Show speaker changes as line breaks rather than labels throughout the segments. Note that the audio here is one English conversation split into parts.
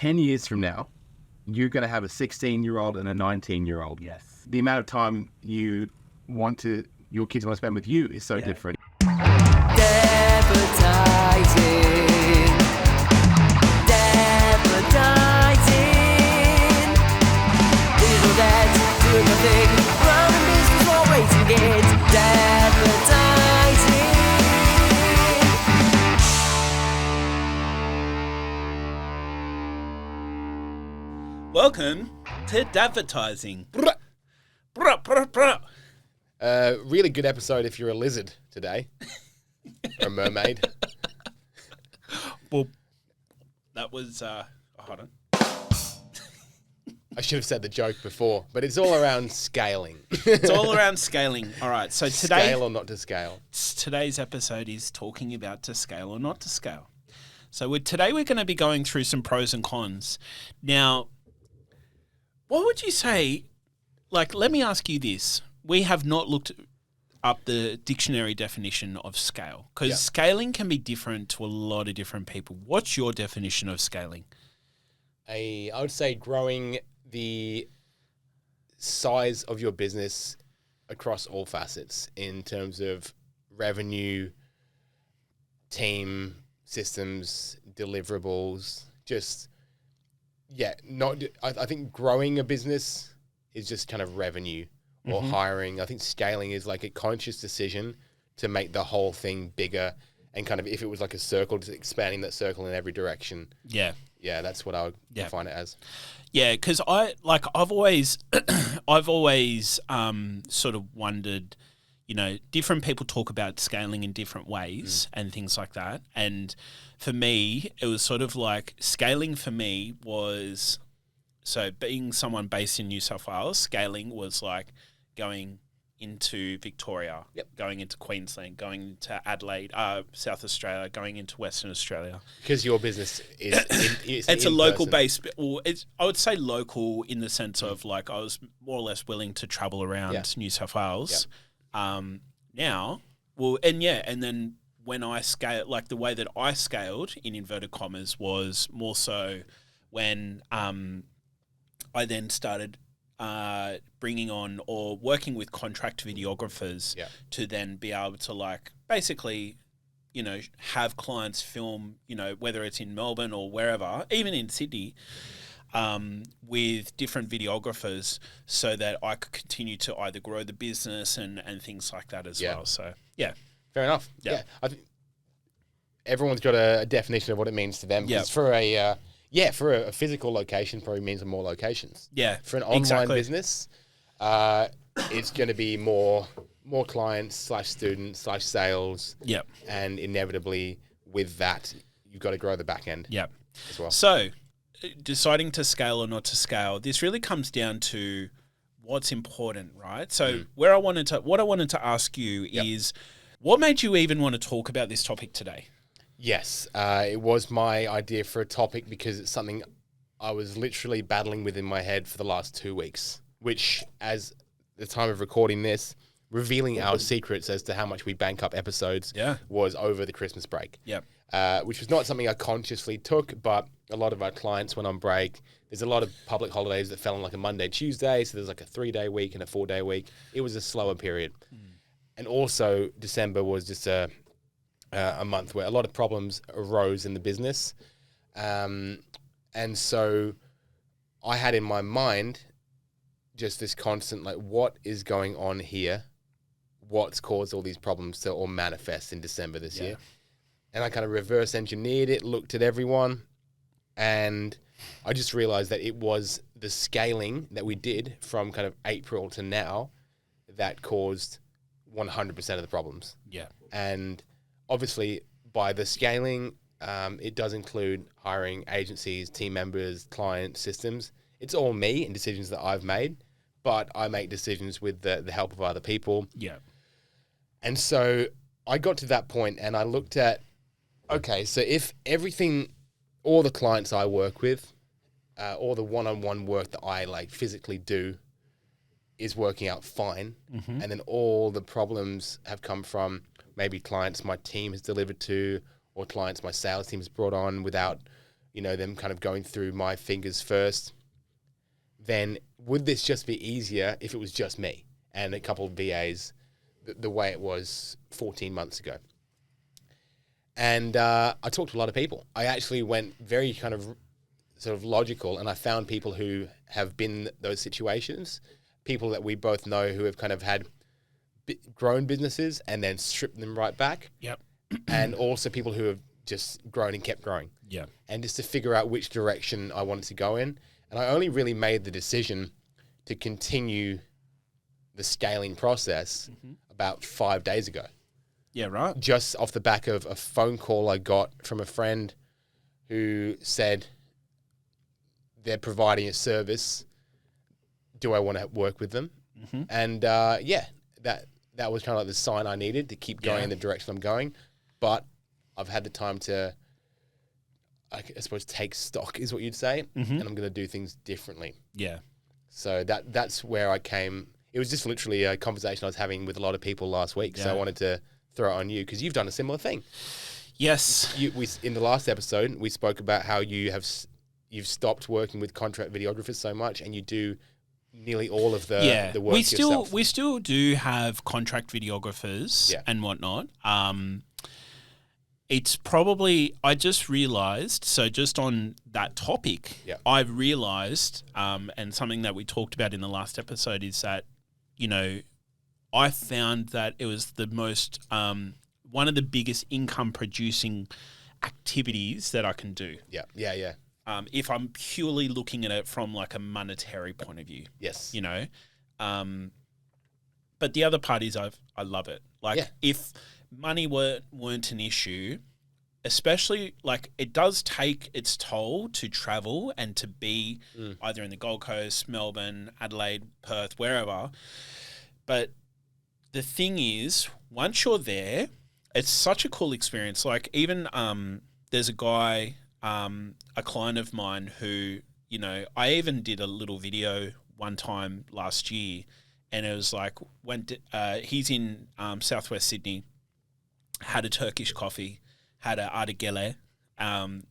10 years from now, you're going to have a 16-year-old and a 19-year-old.
Yes.
The amount of time your kids want to spend with you is so different.
Dadvertising. Little dads doing the thing, running business while raising kids. Dadvertising.
Welcome to Dadvertising.
Really good episode if you're a lizard today. Or a mermaid.
Well, that was, hold on.
I should have said the joke before, but it's all around scaling.
It's all around scaling. All right, so today,
Scale or not to scale.
today's episode is talking about to scale or not to scale. So today we're going to be going through some pros and cons. Now, what would you say, like, let me ask you this. We have not looked up the dictionary definition of scale because scaling can be different to a lot of different people. What's your definition of scaling?
I would say growing the size of your business across all facets in terms of revenue, team, systems, deliverables, I think growing a business is just kind of revenue or hiring. I think scaling is like a conscious decision to make the whole thing bigger and kind of, if it was like a circle, just expanding that circle in every direction.
Yeah.
Yeah, that's what I would define it as.
Yeah, because I've always sort of wondered, you know, different people talk about scaling in different ways and things like that. And for me, it was sort of like scaling for me was, so being someone based in New South Wales, scaling was like going into Victoria, going into Queensland, going into Adelaide, South Australia, going into Western Australia.
Because your business is
it's a local base, or I would say local in the sense of like I was more or less willing to travel around New South Wales. And then when I scale, like the way that I scaled in inverted commas was more so when I then started bringing on or working with contract videographers to then be able to like basically, you know, have clients film, you know, whether it's in Melbourne or wherever, even in Sydney, with different videographers so that I could continue to either grow the business and things like that as well. So,
Fair enough. Yeah. I think everyone's got a definition of what it means to them. Because for a physical location probably means more locations.
Yeah.
For an online business, it's going to be more clients / students / sales.
Yep.
And inevitably with that, you've got to grow the back end.
Yep.
As well.
So deciding to scale or not to scale, this really comes down to what's important, right? So what I wanted to ask you is, what made you even want to talk about this topic today?
Yes, it was my idea for a topic because it's something I was literally battling with in my head for the last 2 weeks, which, as the time of recording this, revealing our secrets as to how much we bank up episodes was over the Christmas break. Which was not something I consciously took, but a lot of our clients went on break. There's a lot of public holidays that fell on like a Monday, Tuesday, so there's like a 3-day week and a 4-day week. It was a slower period. And also December was just a month where a lot of problems arose in the business. And so I had in my mind just this constant, like, what is going on here? What's caused all these problems to all manifest in December this year? And I kind of reverse engineered it, looked at everyone, and I just realized that it was the scaling that we did from kind of April to now that caused 100% of the problems.
Yeah.
And obviously by the scaling, it does include hiring agencies, team members, clients, systems. It's all me and decisions that I've made, but I make decisions with the help of other people.
Yeah.
And so I got to that point and I looked at, okay, so if everything, all the clients I work with, all the one-on-one work that I like physically do is working out fine, and then all the problems have come from maybe clients my team has delivered to, or clients my sales team has brought on without them kind of going through my fingers first, then would this just be easier if it was just me and a couple of VAs the way it was 14 months ago? And I talked to a lot of people. I actually went very kind of sort of logical, and I found people who have been in those situations, people that we both know who have kind of had grown businesses and then stripped them right back.
Yep.
And also people who have just grown and kept growing.
Yeah.
And just to figure out which direction I wanted to go in. And I only really made the decision to continue the scaling process about 5 days ago.
Yeah, right.
Just off the back of a phone call I got from a friend who said they're providing a service. Do I want to work with them? And that was kind of like the sign I needed to keep going in the direction I'm going. But I've had the time to, I suppose, take stock is what you'd say, and I'm going to do things differently.
Yeah.
So that's where I came. It was just literally a conversation I was having with a lot of people last week. So I wanted to throw it on you because you've done a similar thing.
Yes.
In the last episode, we spoke about how you've stopped working with contract videographers so much, and you do nearly all of the work yourself.
We still do have contract videographers and whatnot. It's probably, I just realized, so just on that topic, I've realized, and something that we talked about in the last episode is that, I found that it was the most, one of the biggest income producing activities that I can do.
Yeah.
If I'm purely looking at it from like a monetary point of view.
Yes.
But the other part is I love it. Like if money weren't an issue, especially like it does take its toll to travel and to be either in the Gold Coast, Melbourne, Adelaide, Perth, wherever. But the thing is, once you're there, it's such a cool experience. Like even there's a guy, a client of mine who, I even did a little video one time last year, and it was like he's in Southwest Sydney, had a Turkish coffee, had a artigele, and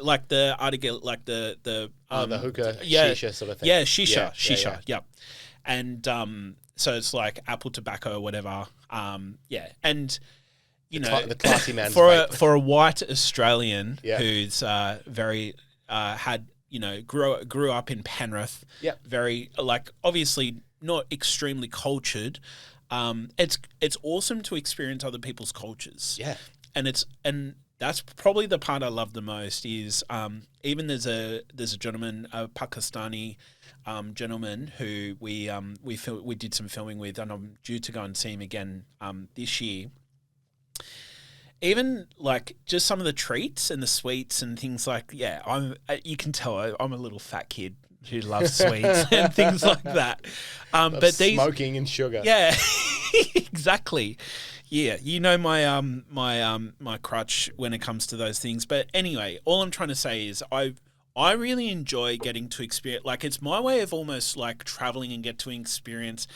like the artigele, like the
the hookah shisha sort of thing.
Yeah, shisha. Yeah. And so it's like apple tobacco or whatever. And
the classy man's
for a white Australian who's very grew up in Penrith, very like obviously not extremely cultured. It's awesome to experience other people's cultures. Yeah, and that's probably the part I love the most. Is even there's a gentleman, a Pakistani gentleman who we did some filming with, and I'm due to go and see him again this year. Even like just some of the treats and the sweets and things like, you can tell I'm a little fat kid who loves sweets and things like that. But
smoking and sugar.
Yeah, exactly. Yeah, my my crutch when it comes to those things. But anyway, all I'm trying to say is I really enjoy getting to experience, like it's my way of almost like traveling and get to experience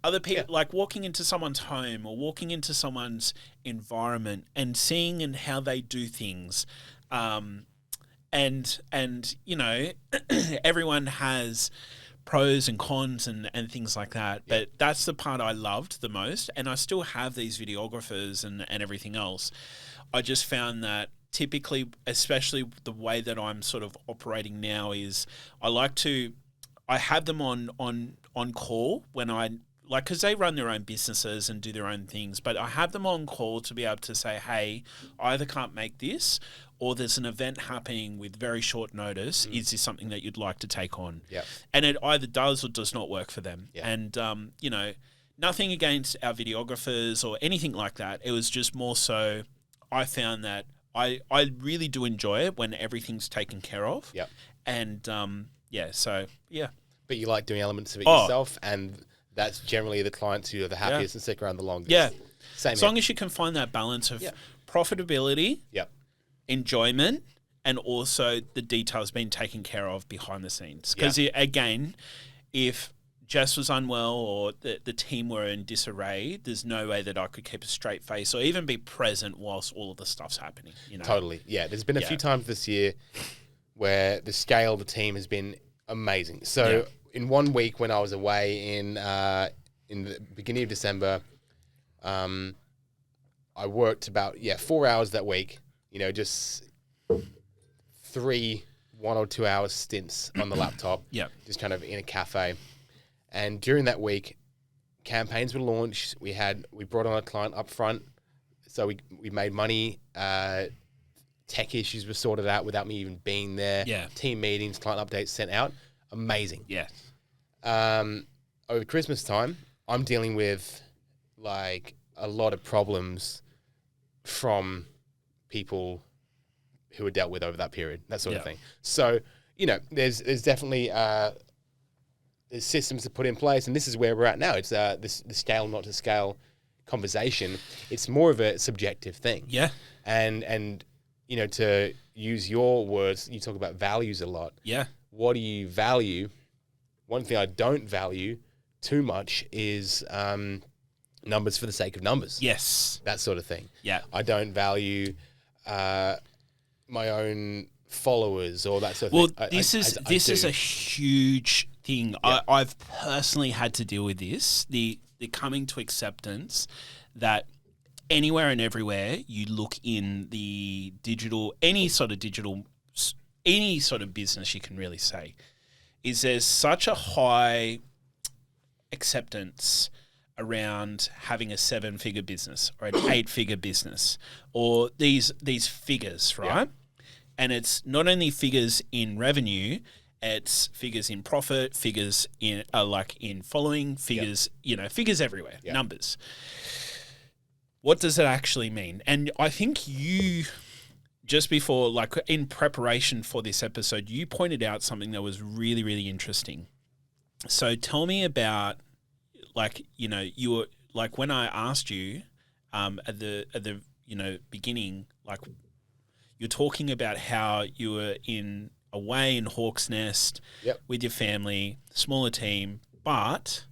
other people, like walking into someone's home or walking into someone's environment and seeing and how they do things. And everyone has pros and cons and things like that. But that's the part I loved the most. And I still have these videographers and everything else. I just found that typically, especially the way that I'm sort of operating now is I have them on call when because they run their own businesses and do their own things, but I have them on call to be able to say, hey, I either can't make this or there's an event happening with very short notice. Is this something that you'd like to take on? Yeah. And it either does or does not work for them. Yeah. And, nothing against our videographers or anything like that. It was just more so I found that I really do enjoy it when everything's taken care of. Yeah. And,
But you like doing elements of it yourself, and that's generally the clients who are the happiest and stick around the longest.
Yeah.
Same
as long as you can find that balance of profitability, enjoyment, and also the details being taken care of behind the scenes. Because again, if Jess was unwell or the team were in disarray, there's no way that I could keep a straight face or even be present whilst all of the stuff's happening. You know?
Totally. Yeah. There's been a few times this year where the scale of the team has been amazing. So in 1 week when I was away in the beginning of December, I worked about 4 hours that week. You know, just 3 1 or 2 hours stints on the laptop. Just kind of in a cafe. And during that week, campaigns were launched. We brought on a client up front, so we made money. Tech issues were sorted out without me even being there. Team meetings, client updates sent out. Amazing. Over Christmas time, I'm dealing with like a lot of problems from people who were dealt with over that period, that sort of thing. So, you know, there's definitely there's systems to put in place, and this is where we're at now. It's the scale not to scale conversation. It's more of a subjective thing. And you know, to use your words, you talk about values a lot. What do you value? One thing I don't value too much is numbers for the sake of numbers. That sort of thing. I don't value my own followers or that sort of thing.
Well, this is a huge thing. I've personally had to deal with this. The coming to acceptance that anywhere and everywhere you look in the digital, any sort of business you can really say, is there's such a high acceptance around having a 7-figure business or an 8-figure business or these figures, right? And it's not only figures in revenue, it's figures in profit, figures in like in following, figures, you know, figures everywhere, numbers. What does it actually mean? And I think you, just before, like in preparation for this episode, you pointed out something that was really, really interesting. So tell me about, like, you know, you were like when I asked you at the you know beginning, like you're talking about how you were away in Hawk's Nest with your family, smaller team, but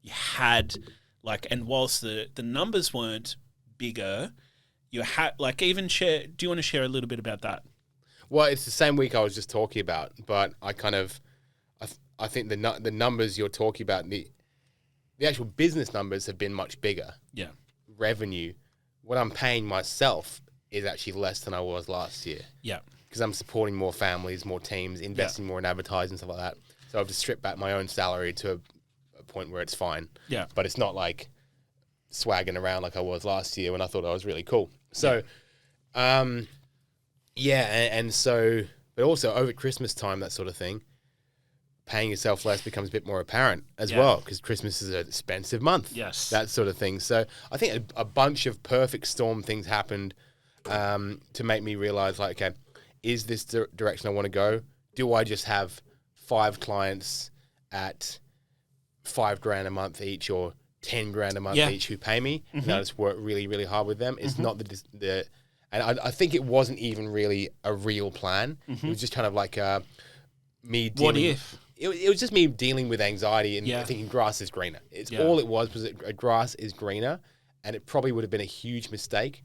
you had like, and whilst the numbers weren't bigger, you had like even share. Do you want to share a little bit about that?
Well, it's the same week I was just talking about, but I think the numbers you're talking about, the actual business numbers have been much bigger. Revenue, what I'm paying myself is actually less than I was last year. Because I'm supporting more families, more teams, investing more in advertising, stuff like that. So I've just stripped back my own salary to a point where it's fine. But it's not like swagging around like I was last year when I thought I was really cool. So, and so, but also over Christmas time, that sort of thing, paying yourself less becomes a bit more apparent as well, because Christmas is an expensive month. That sort of thing. So I think a bunch of perfect storm things happened to make me realize, like, okay, is this the direction I want to go? Do I just have 5 clients at $5,000 a month each or $10,000 a month each who pay me? And I just work really, really hard with them. It's not the and I think it wasn't even really a real plan. It was just kind of like me dealing.
What if?
It was just me dealing with anxiety and thinking grass is greener. It's all it was that grass is greener, and it probably would have been a huge mistake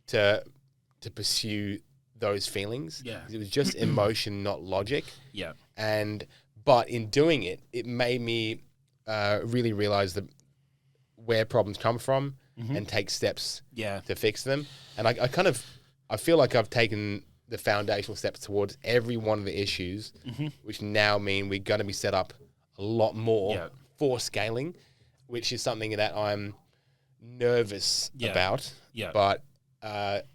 to pursue those feelings. It was just emotion, not logic. But in doing it, it made me really realize where problems come from and take steps to fix them. And I feel like I've taken the foundational steps towards every one of the issues, which now mean we're going to be set up a lot more for scaling, which is something that I'm nervous about, but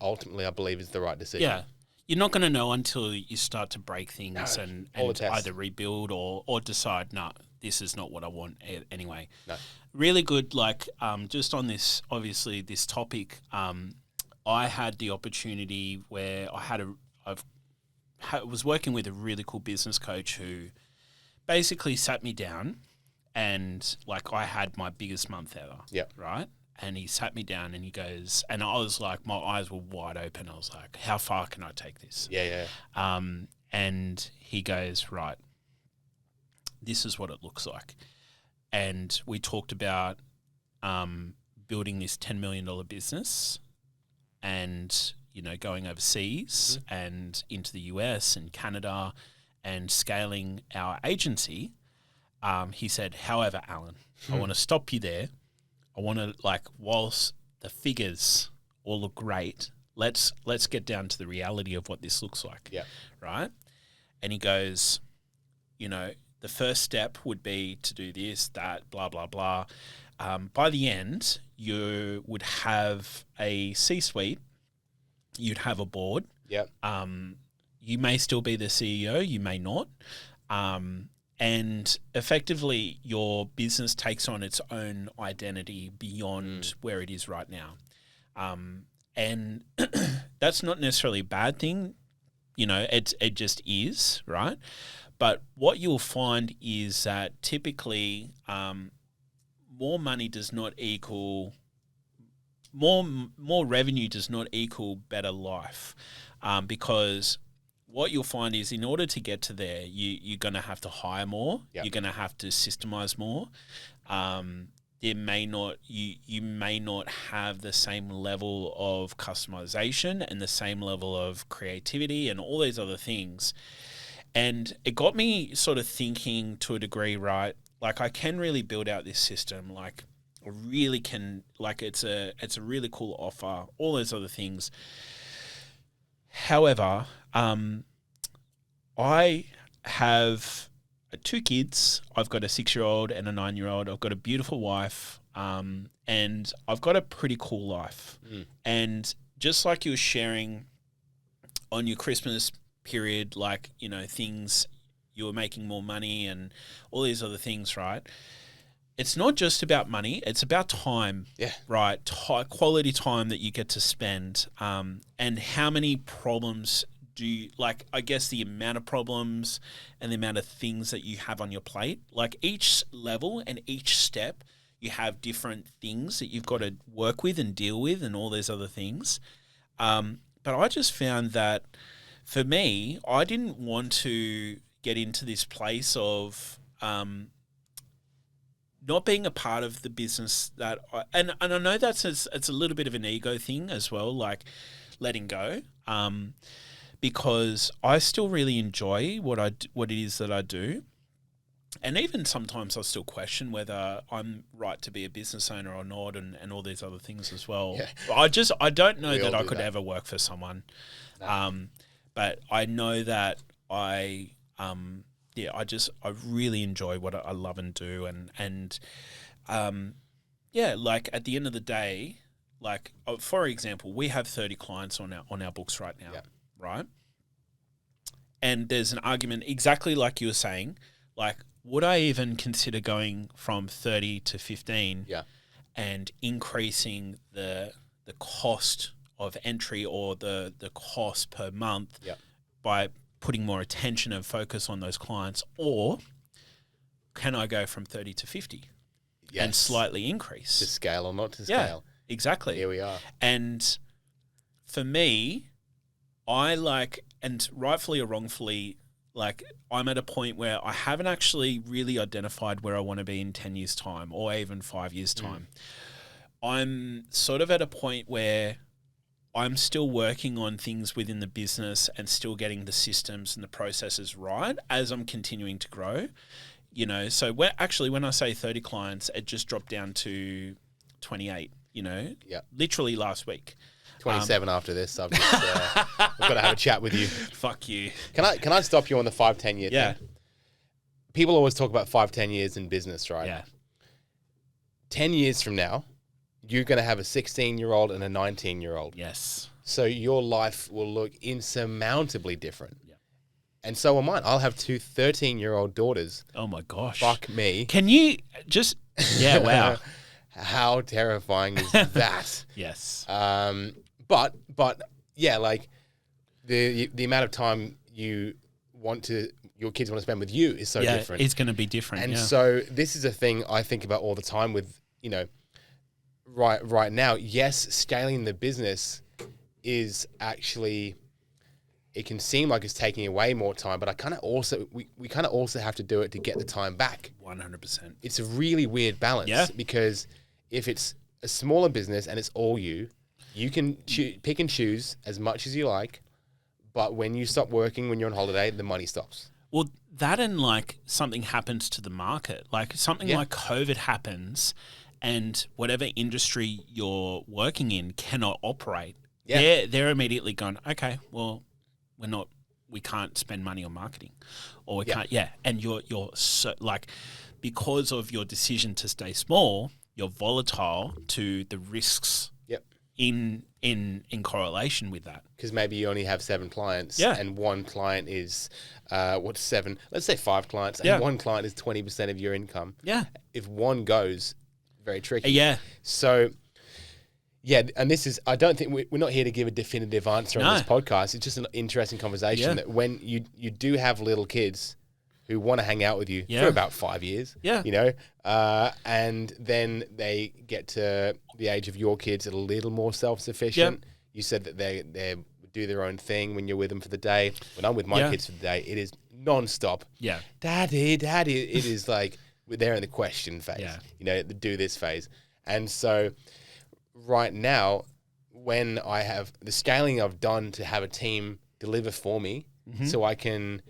ultimately I believe is the right decision.
You're not going to know until you start to break things and either rebuild or decide, no, this is not what I want anyway. Really good, like, just on this, obviously, this topic, I had the opportunity where I was working with a really cool business coach who basically sat me down and, like, I had my biggest month ever. Right? And he sat me down and he goes, and I was like, my eyes were wide open. I was like, how far can I take this? And he goes, right, this is what it looks like. and we talked about building this $10 million business and, going overseas and into the US and Canada and scaling our agency. He said, however, Alan, I want to stop you there. I want to, whilst the figures all look great, let's get down to the reality of what this looks like.
Yeah.
Right? And he goes, the first step would be to do this, that, blah, blah, blah. By the end, you would have a C-suite. You'd have a board.
Yep.
You may still be the CEO. You may not. And effectively, your business takes on its own identity beyond where it is right now. And that's not necessarily a bad thing. It just is, right? But what you'll find is that typically more money does not equal more revenue does not equal better life, because what you'll find is in order to get to there, you're going to have to hire more.
Yep.
You're going to have to systemize more. You may not have the same level of customization and the same level of creativity and all these other things. And it got me sort of thinking to a degree, right? I can really build out this system. I really can. It's a really cool offer. All those other things. However, I have 2 kids. I've got a 6-year-old and a 9-year-old. I've got a beautiful wife, and I've got a pretty cool life. And just like you were sharing on your Christmas period, things, you were making more money and all these other things, right? It's not just about money. It's about time, right? Quality time that you get to spend, and how many problems do you, I guess the amount of problems and the amount of things that you have on your plate. Each level and each step, you have different things that you've got to work with and deal with and all those other things. But I just found that for me, I didn't want to get into this place of not being a part of the business and I know it's a little bit of an ego thing as well, letting go, because I still really enjoy what it is that I do. And even sometimes I still question whether I'm right to be a business owner or not, and all these other things as well. Yeah. I don't know that I could ever work for someone. No. But I know that I really enjoy what I love and do. And at the end of the day, for example, we have 30 clients on our books right now, right? And there's an argument exactly like you were saying, would I even consider going from 30 to 15 and increasing the cost of entry or the cost per month by putting more attention and focus on those clients? Or can I go from 30 to 50 and slightly increase?
To scale or not to scale?
Yeah, exactly.
Here we are.
And for me, and rightfully or wrongfully, I'm at a point where I haven't actually really identified where I want to be in 10 years' time or even 5 years' time. I'm sort of at a point where I'm still working on things within the business and still getting the systems and the processes right as I'm continuing to grow. So when I say 30 clients, it just dropped down to 28, literally last week.
27 after this. I've just I've got to have a chat with you.
Fuck you.
Can I stop you on the 5-10 year thing? People always talk about 5-10 years in business, right?
Yeah.
10 years from now, you're going to have a 16-year-old and a 19-year-old.
Yes.
So your life will look insurmountably different.
Yeah.
And so will mine. I'll have 2 13-year-old daughters.
Oh my gosh.
Fuck me.
Can you just... Yeah, wow.
How terrifying is that?
Yes.
But yeah, the amount of time your kids want to spend with you is so different.
It's going to be different.
And so this is a thing I think about all the time with, right now. Yes, scaling the business is actually, it can seem like it's taking away more time, but we kind of also have to do it to get the time back.
100%.
It's a really weird balance because if it's a smaller business and it's all you can pick and choose as much as you like, but when you stop working, when you're on holiday, the money stops.
Well, that and like something happens to the market, like something like COVID happens and whatever industry you're working in cannot operate. Yeah. They're immediately going, okay, well, we can't spend money on marketing or we can't. Yeah. And you're so like, because of your decision to stay small, you're volatile to the risks in correlation with that.
Because maybe you only have 7 clients and one client is, 7? Let's say 5 clients and one client is 20% of your income.
Yeah.
If one goes, very tricky.
Yeah.
So, and this is, I don't think we're not here to give a definitive answer on this podcast. It's just an interesting conversation that when you do have little kids who want to hang out with you for about 5 years, you know, and then they get to the age of your kids a little more self-sufficient. You said that they do their own thing when you're with them for the day. When I'm with my kids for the day, it is non-stop. Daddy. It is like they're in the question phase, you know, the do this phase. And so right now, when I have the scaling I've done to have a team deliver for me so I can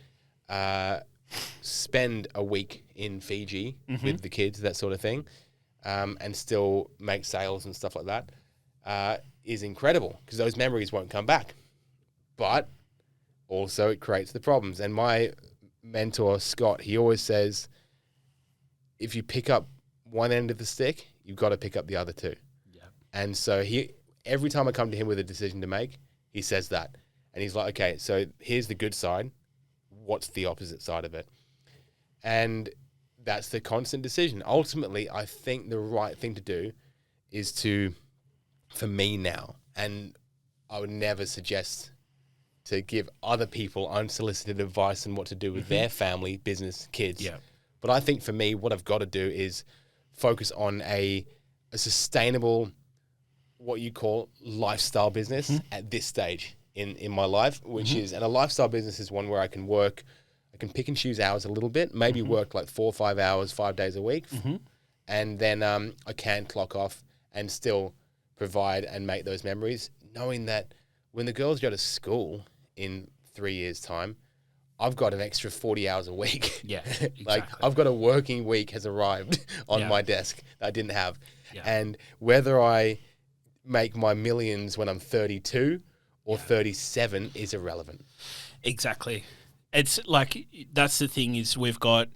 spend a week in Fiji with the kids, that sort of thing, and still make sales and stuff like that, is incredible because those memories won't come back. But also it creates the problems. And my mentor, Scott, he always says, if you pick up one end of the stick, you've got to pick up the other two. Yeah. And so every time I come to him with a decision to make, he says that. And he's like, okay, so here's the good side. What's the opposite side of it? And that's the constant decision. Ultimately, I think the right thing to do is for me now, and I would never suggest to give other people unsolicited advice on what to do with their family, business, kids. Yeah. But I think for me, what I've got to do is focus on a sustainable, what you call lifestyle business at this stage in my life, which is, and a lifestyle business is one where I can pick and choose hours a little bit, maybe work like 4 or 5 hours, 5 days a week. And then I can clock off and still provide and make those memories, knowing that when the girls go to school in 3 years' time, I've got an extra 40 hours a week. Yeah, exactly. Like I've got a working week has arrived on my desk that I didn't have. Yeah. And whether I make my millions when I'm 32 or 37 is irrelevant.
Exactly. It's like, that's the thing is we've got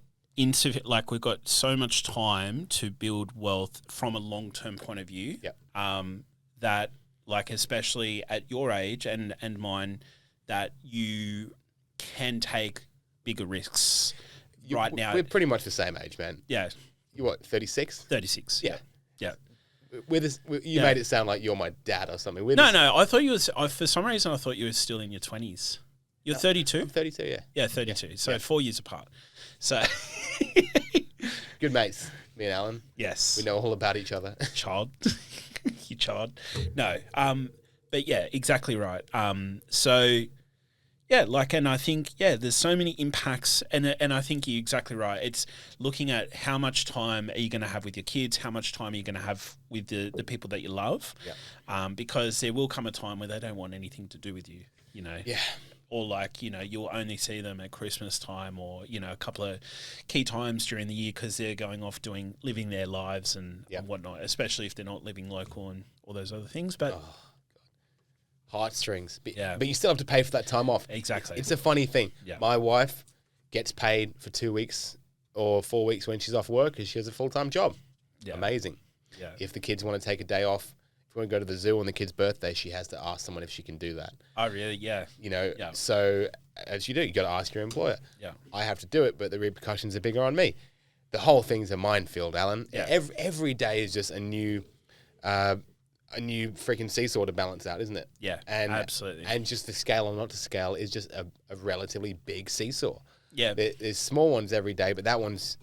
so much time to build wealth from a long-term point of view. That like, especially at your age and mine, that you can take bigger risks now.
We're pretty much the same age, man.
Yeah.
You what, 36?
36. Yeah. Yeah.
You made it sound like you're my dad or something.
No. I thought you was, for some reason, I thought you were still in your 20s. You're 32?
I'm 32, yeah.
Yeah, 32. Yeah. So 4 years apart. So.
Good mates, me and Alan.
Yes.
We know all about each other.
Child. You child. No. But yeah, exactly right. So. Yeah, and I think, there's so many impacts, and I think you're exactly right. It's looking at how much time are you going to have with your kids, how much time are you going to have with the people that you love, because there will come a time where they don't want anything to do with you, you know. Yeah. Or you'll only see them at Christmas time or, a couple of key times during the year because they're going off living their lives and whatnot, especially if they're not living local and all those other things. But...
heartstrings, but you still have to pay for that time off.
Exactly.
It's a funny thing. Yeah. My wife gets paid for 2 weeks or 4 weeks when she's off work because she has a full-time job. Yeah. Amazing. Yeah. If the kids want to take a day off, if we want to go to the zoo on the kid's birthday, she has to ask someone if she can do that.
Oh, really? Yeah.
So as you do, you got to ask your employer. Yeah. I have to do it, but the repercussions are bigger on me. The whole thing's a minefield, Alan. Yeah. Every day is just a new freaking seesaw to balance out, isn't it?
Yeah, absolutely.
And just the scale or not to scale is just a relatively big seesaw. Yeah. There's small ones every day, but that one's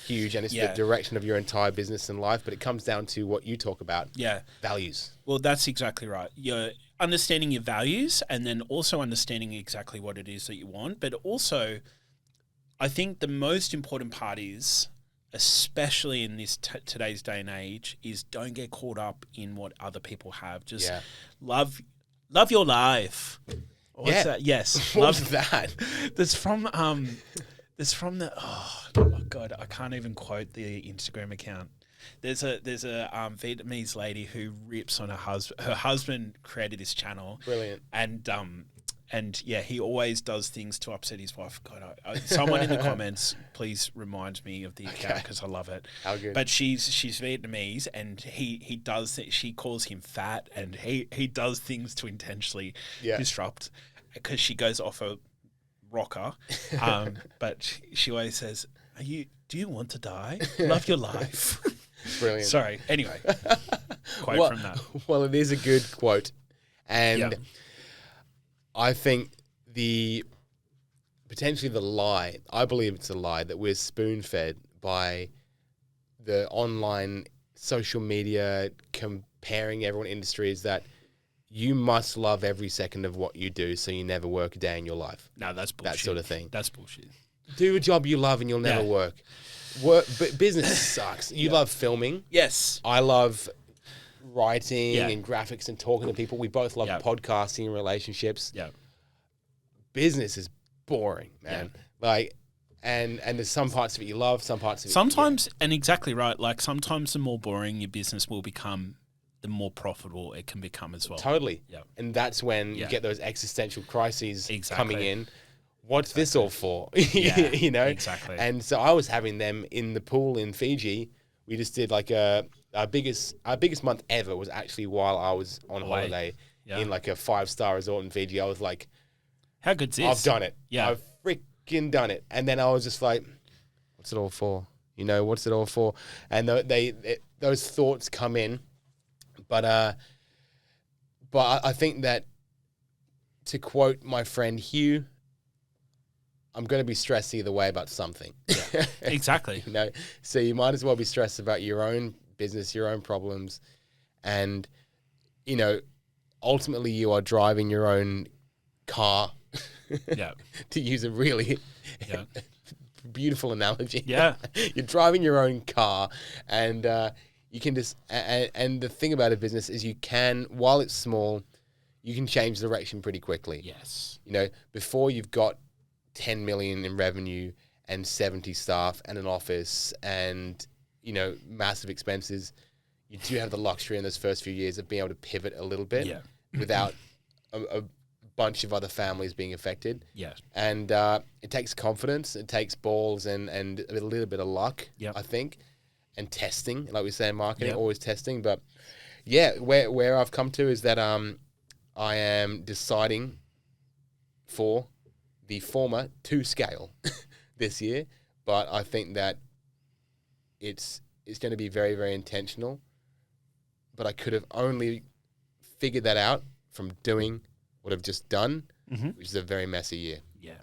huge, and it's the direction of your entire business and life, but it comes down to what you talk about. Yeah. Values.
Well, that's exactly right. You're understanding your values and then also understanding exactly what it is that you want, but also I think the most important part is especially in this today's day and age, is don't get caught up in what other people have. Just love your life. What's that? Yes,
What was that?
There's from the oh god, I can't even quote the Instagram account. There's a Vietnamese lady who rips on her husband. Her husband created this channel.
Brilliant.
And yeah, he always does things to upset his wife. God, someone in the comments, please remind me of the account because I love it.
How good.
But she's Vietnamese, and he does. She calls him fat, and he does things to intentionally disrupt because she goes off a rocker. But she always says, do you want to die? Love your life.
Brilliant.
Sorry. Anyway, quote from that.
Well, it is a good quote, and I think potentially the lie, I believe it's a lie that we're spoon-fed by the online social media comparing everyone industries that you must love every second of what you do so you never work a day in your life.
No, that's bullshit.
That sort of thing.
That's bullshit.
Do a job you love and you'll never work. But business sucks. You love filming.
Yes.
I love writing and graphics and talking to people. We both love podcasting and relationships.
Yeah.
Business is boring, man. Like, and there's some parts of it you love, some parts of it.
Sometimes, and exactly right. Like sometimes the more boring your business will become, the more profitable it can become as well.
Totally.
Yeah.
And that's when you get those existential crises coming in. What's this all for? You know?
Exactly.
And so I was having them in the pool in Fiji. We just did like our biggest month ever was actually while I was on holiday in like a 5-star resort in Fiji. I was like,
how good's this?
I've done it.
Yeah.
I've freaking done it. And then I was just like, what's it all for? You know, what's it all for? And those thoughts come in. But I think that, to quote my friend Hugh, I'm going to be stressed either way about something.
Yeah, exactly.
You know, so you might as well be stressed about your own business, your own problems. And, you know, ultimately you are driving your own car.
Yeah.
To use a really beautiful analogy.
Yeah.
You're driving your own car, and you can just, and the thing about a business is you can, while it's small, you can change direction pretty quickly.
Yes.
You know, before you've got 10 million in revenue and 70 staff and an office and, you know, massive expenses, you do have the luxury in those first few years of being able to pivot a little bit without a bunch of other families being affected.
Yeah.
And it takes confidence, it takes balls and a little bit of luck, I think, and testing, like we say in marketing, always testing. But yeah, where I've come to is that I am deciding for the former to scale this year, but I think that it's going to be very, very intentional. But I could have only figured that out from doing what I've just done, which is a very messy year.
Yeah.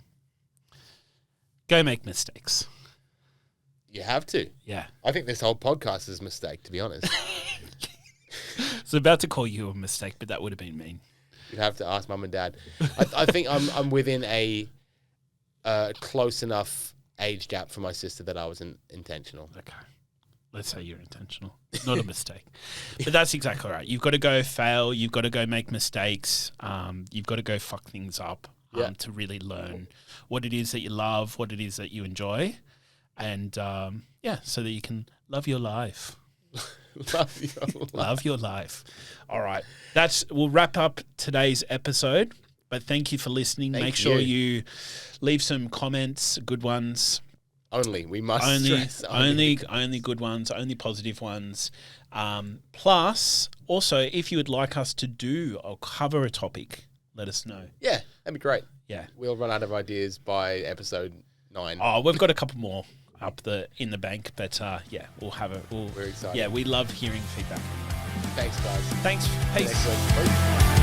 Go make mistakes.
You have to.
Yeah.
I think this whole podcast is a mistake, to be honest.
I was about to call you a mistake, but that would have been mean.
You'd have to ask mum and dad. I think I'm within a close enough age gap for my sister that I was intentional.
Okay. Let's say you're intentional. Not a mistake. But that's exactly right. You've got to go fail. You've got to go make mistakes. You've got to go fuck things up to really learn what it is that you love, what it is that you enjoy. And, so that you can love your life. Love your life. All right. We'll wrap up today's episode. But thank you for listening. Make sure you leave some comments, good ones.
We must stress.
Only good ones, only positive ones. Plus, also, if you would like us to do or cover a topic, let us know.
Yeah, that'd be great.
Yeah.
We'll run out of ideas by episode 9.
Oh, we've got a couple more up in the bank, but we'll have
We're excited.
Yeah, we love hearing feedback.
Thanks, guys.
Thanks. Peace.
Next week.